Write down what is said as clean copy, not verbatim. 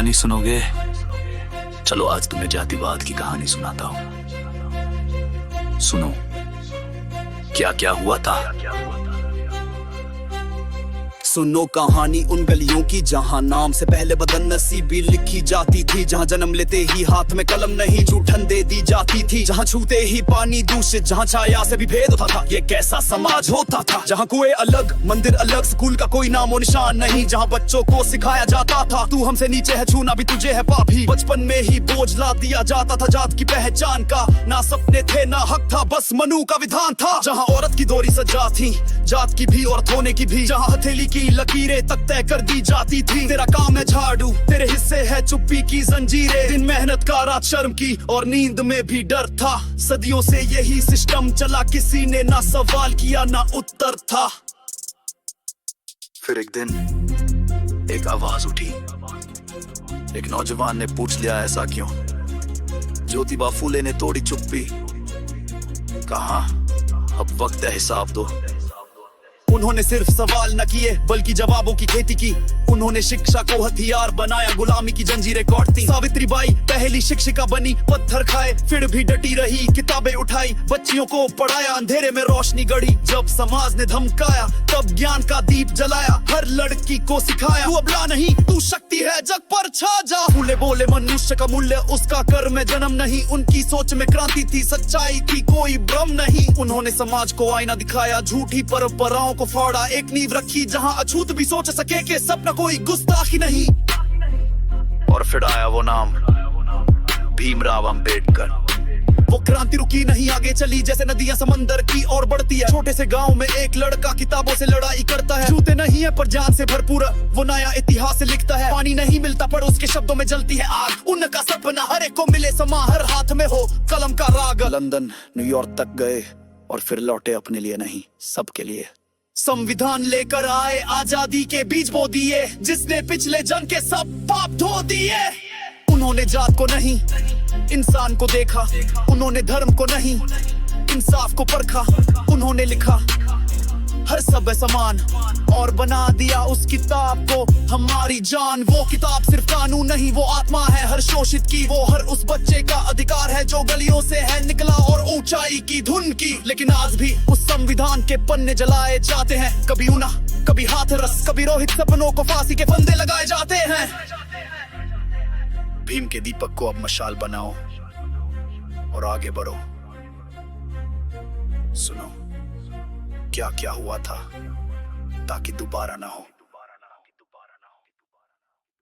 कहानी सुनोगे? चलो आज तुम्हें जातिवाद की कहानी सुनाता हूँ। सुनो क्या क्या हुआ था। सुनो कहानी उन गलियों की जहाँ नाम से पहले बदनसीबी लिखी जाती थी, जहाँ जन्म लेते ही हाथ में कलम नहीं जूठन दे दी जाती थी, जहाँ छूते ही पानी दूषित, जहाँ छाया से भी भेद होता था। ये कैसा समाज होता था जहाँ कुएं अलग, मंदिर अलग, स्कूल का कोई नामो निशान नहीं, जहाँ बच्चों को सिखाया जाता था तू हमसे नीचे है, छूना भी तुझे है पापी। बचपन में ही बोझ ला दिया जाता था जात की पहचान का, ना सपने थे ना हक था, बस मनु का विधान था। जहाँ औरत की डोरी सजा थी, जात की भी औरत होने की भी, जहाँ हथेली की लकीरें तक तय कर दी जाती थी। तेरा काम है झाड़ू, तेरे हिस्से है चुप्पी की जंजीरें, दिन मेहनत का रात शर्म की, और नींद में भी डर था। सदियों से यही सिस्टम चला, किसी ने ना सवाल किया ना उत्तर था। फिर एक दिन एक आवाज उठी, एक नौजवान ने पूछ लिया ऐसा क्यों। ज्योतिबा फूले ने तोड़ी चुप्पी, कहा अब वक्त है हिसाब दो। उन्होंने सिर्फ सवाल न किए बल्कि जवाबों की खेती की, उन्होंने शिक्षा को हथियार बनाया, गुलामी की जंजीरें काटती। सावित्रीबाई पहली शिक्षिका बनी, पत्थर खाए फिर भी डटी रही, किताबें उठाई बच्चियों को पढ़ाया, अंधेरे में रोशनी गढ़ी। जब समाज ने धमकाया तब ज्ञान का दीप जलाया, हर लड़की को सिखाया तू अबला नहीं तू शक्ति है, जग पर छा जा। फूले बोले मनुष्य का मूल्य उसका कर्म में जन्म नहीं, उनकी सोच में क्रांति थी, सच्चाई की कोई भ्रम नहीं। उन्होंने समाज को आईना दिखाया, झूठी परंपराओं को फाड़ा, एक नींव रखी जहाँ अछूत भी सोच सके कि सपना कोई गुस्ताखी नहीं। और फिर आया वो नाम, भीमराव अंबेडकर। वो क्रांति रुकी नहीं, आगे चली जैसे नदियां समंदर की ओर बढ़ती है। छोटे से गांव में एक लड़का किताबों से लड़ाई करता है, जूते नहीं है पर जान से भरपूर वो नया इतिहास से लिखता है। पानी नहीं मिलता पर उसके शब्दों में जलती है आग, उनका सपना हर एक को मिले, समा हर हाथ में हो कलम का राग। लंदन न्यूयॉर्क तक गए और फिर लौटे अपने लिए नहीं सबके लिए। संविधान लेकर आए, आजादी के बीज बो दिए, जिसने पिछले जंग के सब पाप धो दिए। उन्होंने जात को नहीं इंसान को देखा, उन्होंने धर्म को नहीं इंसाफ को परखा। उन्होंने लिखा हर सब है समान और बना दिया उस किताब को हमारी जान। वो किताब सिर्फ कानून नहीं, वो आत्मा है हर शोषित की, वो हर उस बच्चे का अधिकार है जो गलियों से है निकला और ऊंचाई की धुन की। लेकिन आज भी उस संविधान के पन्ने जलाए जाते हैं, कभी ऊना कभी हाथरस, कभी रोहित सपनों को फांसी के फंदे लगाए जाते हैं। भीम के दीपक को अब मशाल बनाओ और आगे बढ़ो। सुनो क्या क्या हुआ था ताकि दोबारा ना हो।